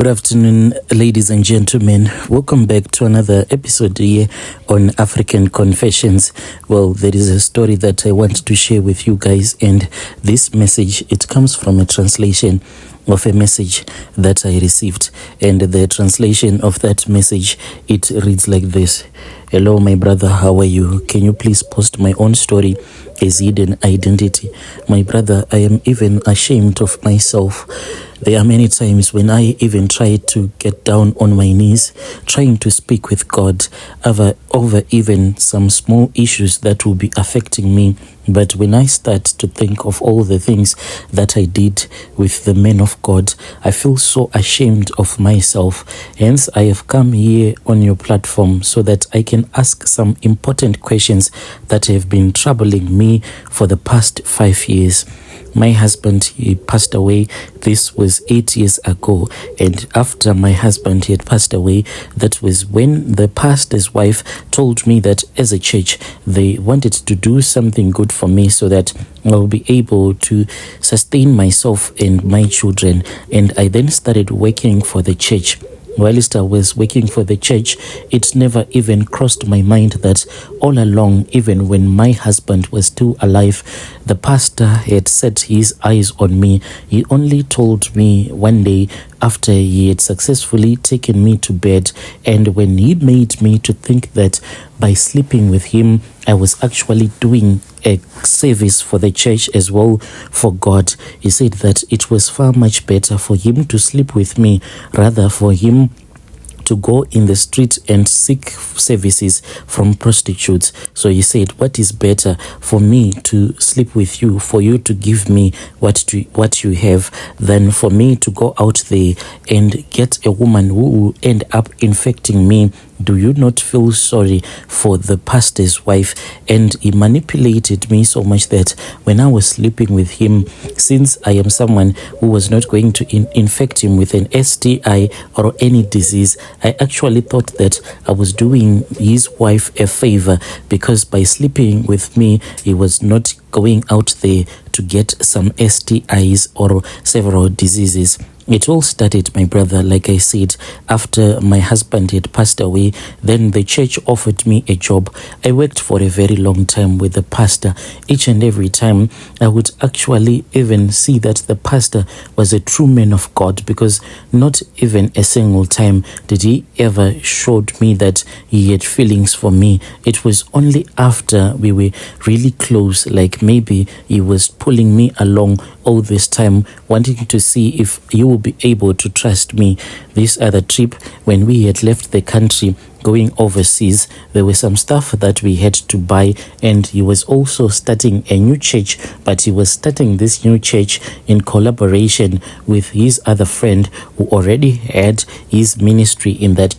Good afternoon, ladies and gentlemen. Welcome back to another episode here on African Confessions. Well, there is a story that I want to share with you guys, and this message, it comes from a translation of a message that I received, and the translation of that message, it reads like this. Hello, my brother, how are you? Can you please post my own story as hidden identity? My brother, I am even ashamed of myself. There are many times when I even try to get down on my knees, trying to speak with God over even some small issues that will be affecting me. But when I start to think of all the things that I did with the men of God, I feel so ashamed of myself. Hence, I have come here on your platform so that I can ask some important questions that have been troubling me for the past 5 years. My husband, he passed away. This was 8 years ago. And after my husband had passed away, that was when the pastor's wife told me that as a church, they wanted to do something good for me so that I'll be able to sustain myself and my children. And I then started working for the church. Whilst I was working for the church, it never even crossed my mind that all along, even when my husband was still alive, the pastor had set his eyes on me. He only told me one day after he had successfully taken me to bed, and when he made me to think that by sleeping with him, I was actually doing a service for the church as well for God. He said that it was far much better for him to sleep with me rather for him to go in the street and seek services from prostitutes. So he said, what is better for me to sleep with you, for you to give me what you have, than for me to go out there and get a woman who will end up infecting me? Do you not feel sorry for the pastor's wife? And he manipulated me so much that when I was sleeping with him, since I am someone who was not going to infect him with an STI or any disease, I actually thought that I was doing his wife a favor, because by sleeping with me, he was not going out there to get some STIs or several diseases. It all started, my brother, like I said, after my husband had passed away. Then the church offered me a job. I worked for a very long time with the pastor. Each and every time, I would actually even see that the pastor was a true man of God, because not even a single time did he ever showed me that he had feelings for me. It was only after we were really close, like maybe he was pulling me along all this time, wanting to see if you will be able to trust me. This other trip, when we had left the country going overseas, there was some stuff that we had to buy, and he was also starting a new church, but he was starting this new church in collaboration with his other friend who already had his ministry in that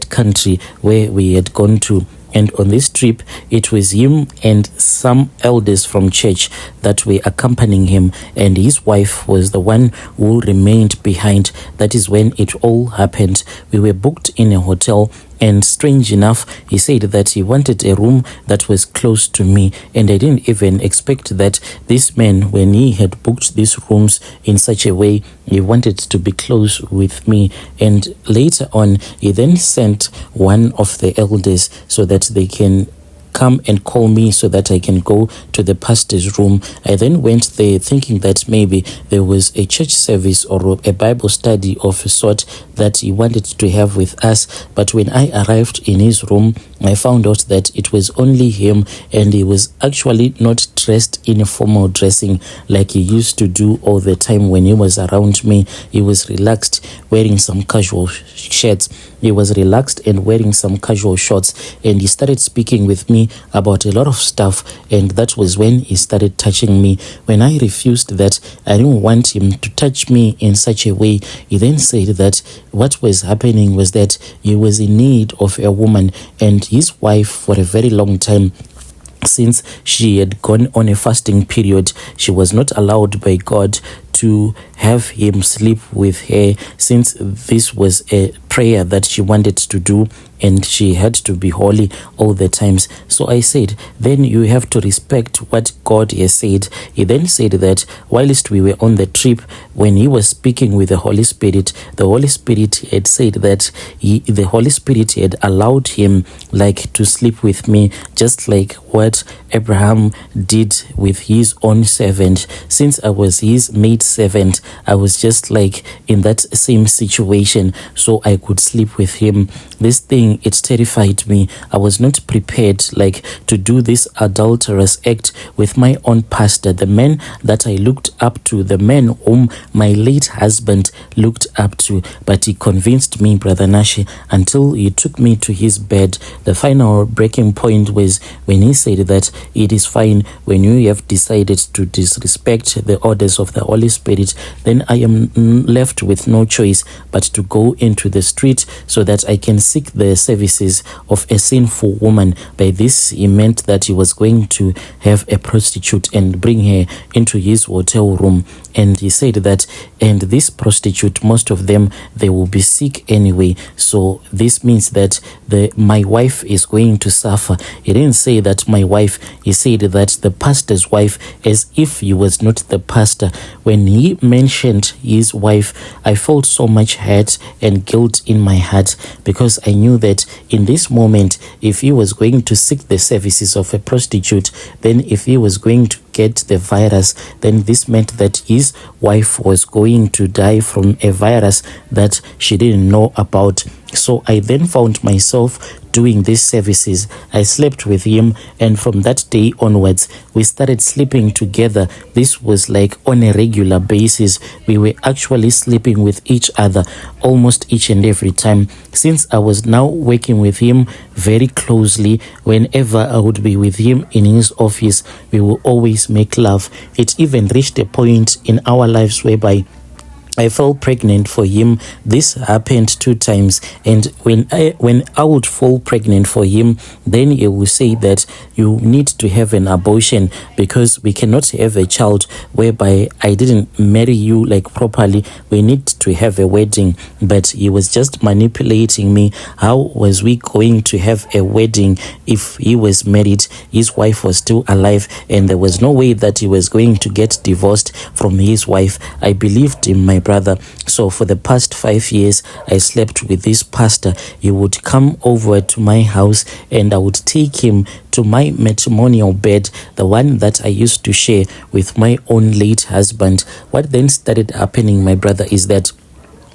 country where we had gone to. And on this trip, it was him and some elders from church that were accompanying him, and his wife was the one who remained behind. That is when it all happened. We were booked in a hotel, and strange enough, he said that he wanted a room that was close to me, and I didn't even expect that this man, when he had booked these rooms in such a way, he wanted to be close with me. And later on, he then sent one of the elders so that they can come and call me so that I can go to the pastor's room. I then went there thinking that maybe there was a church service or a Bible study of a sort that he wanted to have with us. But when I arrived in his room, I found out that it was only him, and he was actually not dressed in a formal dressing like he used to do all the time when he was around me. He was relaxed, wearing some casual shirts. He was relaxed and wearing some casual shorts, and he started speaking with me about a lot of stuff, and that was when he started touching me. When I refused that, I didn't want him to touch me in such a way, he then said that what was happening was that he was in need of a woman, and his wife for a very long time, since she had gone on a fasting period, she was not allowed by God to have him sleep with her, since this was a prayer that she wanted to do, and she had to be holy all the times. So I said, then you have to respect what God has said. He then said that whilst we were on the trip, when he was speaking with the Holy Spirit had said that the Holy Spirit had allowed him like to sleep with me, just like what Abraham did with his own servant. Since I was his maid servant, I was just like in that same situation, so I could sleep with him. This thing, it terrified me. I was not prepared like to do this adulterous act with my own pastor, the man that I looked up to, the man whom my late husband looked up to. But he convinced me, Brother Nashi, until he took me to his bed. The final breaking point was when he said that it is fine when you have decided to disrespect the orders of the Holy Spirit, then I am left with no choice but to go into the street so that I can seek the services of a sinful woman. By this, he meant that he was going to have a prostitute and bring her into his hotel room. And he said that, and this prostitute, most of them, they will be sick anyway. So this means that my wife is going to suffer. He didn't say that my wife, he said that the pastor's wife, as if he was not the pastor. When he mentioned his wife, I felt so much hurt and guilt in my heart, because I knew that in this moment, if he was going to seek the services of a prostitute, then if he was going to get the virus, then this meant that his wife was going to die from a virus that she didn't know about. So I then found myself doing these services. I slept with him, and from that day onwards, we started sleeping together. This was like on a regular basis. We were actually sleeping with each other almost each and every time. Since I was now working with him very closely, whenever I would be with him in his office, we will always make love. It even reached a point in our lives whereby I fell pregnant for him. This happened 2 times, and when I would fall pregnant for him, then he will say that you need to have an abortion because we cannot have a child whereby I didn't marry you like properly. We need to have a wedding. But he was just manipulating me. How was we going to have a wedding if he was married, his wife was still alive, and there was no way that he was going to get divorced from his wife? I believed in my brother. So for the past 5 years, I slept with this pastor. He would come over to my house, and I would take him to my matrimonial bed, the one that I used to share with my own late husband. What then started happening, my brother, is that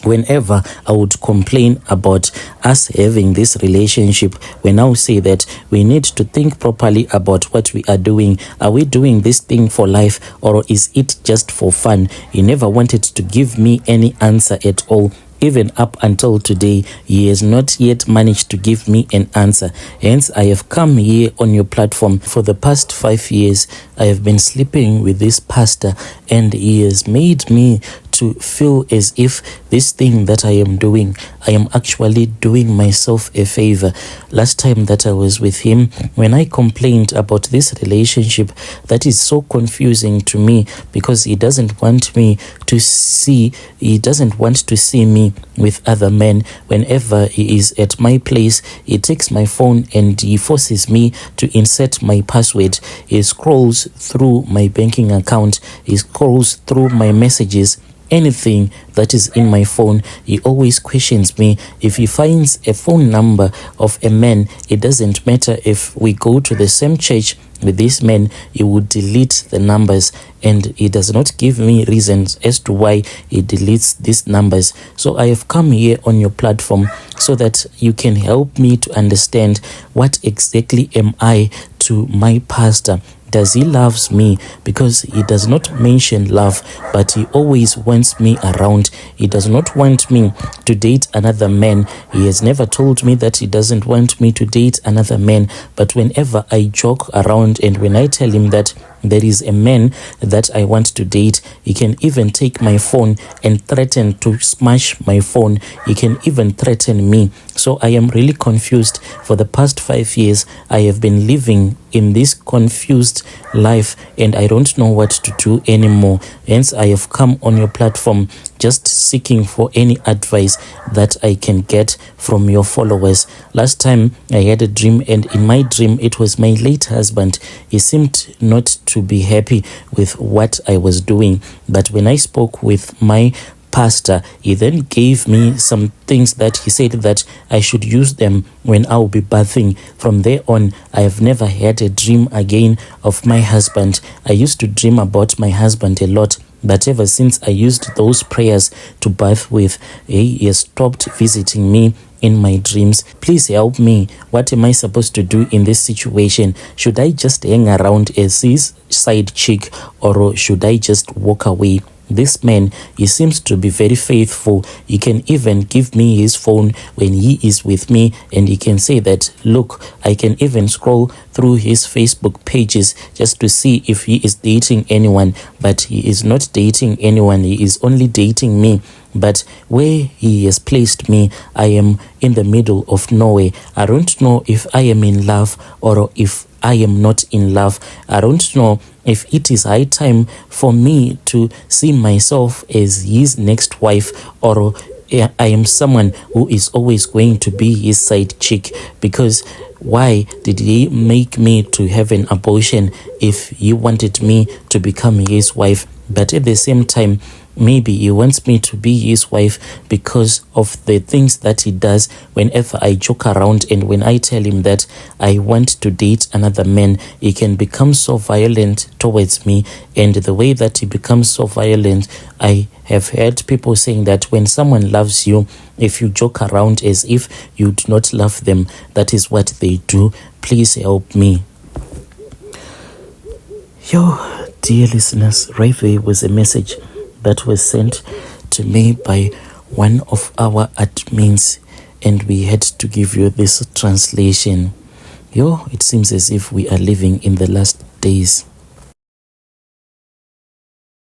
whenever I would complain about us having this relationship, we now say that we need to think properly about what we are doing. Are we doing this thing for life, or is it just for fun? He never wanted to give me any answer at all. Even up until today, he has not yet managed to give me an answer. Hence, I have come here on your platform. For the past 5 years, I have been sleeping with this pastor, and he has made me to feel as if this thing that I am doing, I am actually doing myself a favor. Last time that I was with him, when I complained about this relationship that is so confusing to me, because he doesn't want me to see, he doesn't want to see me with other men. Whenever he is at my place, he takes my phone and he forces me to insert my password. He scrolls through my banking account, he scrolls through my messages, anything that is in my phone. He always questions me. If he finds a phone number of a man, it doesn't matter if we go to the same church with this man, he would delete the numbers, and he does not give me reasons as to why he deletes these numbers. So I have come here on your platform so that you can help me to understand what exactly am I to my pastor. Does he loves me? Because he does not mention love, but he always wants me around. He does not want me to date another man. He has never told me that he doesn't want me to date another man. But whenever I joke around and when I tell him that there is a man that I want to date, he can even take my phone and threaten to smash my phone. He can even threaten me. So I am really confused. For the past 5 years, I have been living in this confused life, and I don't know what to do anymore. Hence, I have come on your platform just seeking for any advice that I can get from your followers. Last time I had a dream, and in my dream it was my late husband. He seemed not to be happy with what I was doing, but when I spoke with my pastor, he then gave me some things that he said that I should use them when I'll be bathing. From there on, I have never had a dream again of my husband. I used to dream about my husband a lot, but ever since I used those prayers to bath with, he has stopped visiting me in my dreams. Please help me. What am I supposed to do in this situation? Should I just hang around as his side chick, or should I just walk away? This man, he seems to be very faithful. He can even give me his phone when he is with me, and he can say that, look, I can even scroll through his Facebook pages just to see if he is dating anyone, but he is not dating anyone. He is only dating me. But where he has placed me, I am in the middle of nowhere. I don't know if I am in love or if I am not in love. I don't know if it is high time for me to see myself as his next wife, or I am someone who is always going to be his side chick. Because why did he make me to have an abortion if he wanted me to become his wife? But at the same time, maybe he wants me to be his wife because of the things that he does whenever I joke around, and when I tell him that I want to date another man, he can become so violent towards me. And the way that he becomes so violent, I have heard people saying that when someone loves you, if you joke around as if you do not love them, that is what they do. Please help me. Yo, dear listeners, right there was a message that was sent to me by one of our admins, and we had to give you this translation. Yo, it seems as if we are living in the last days.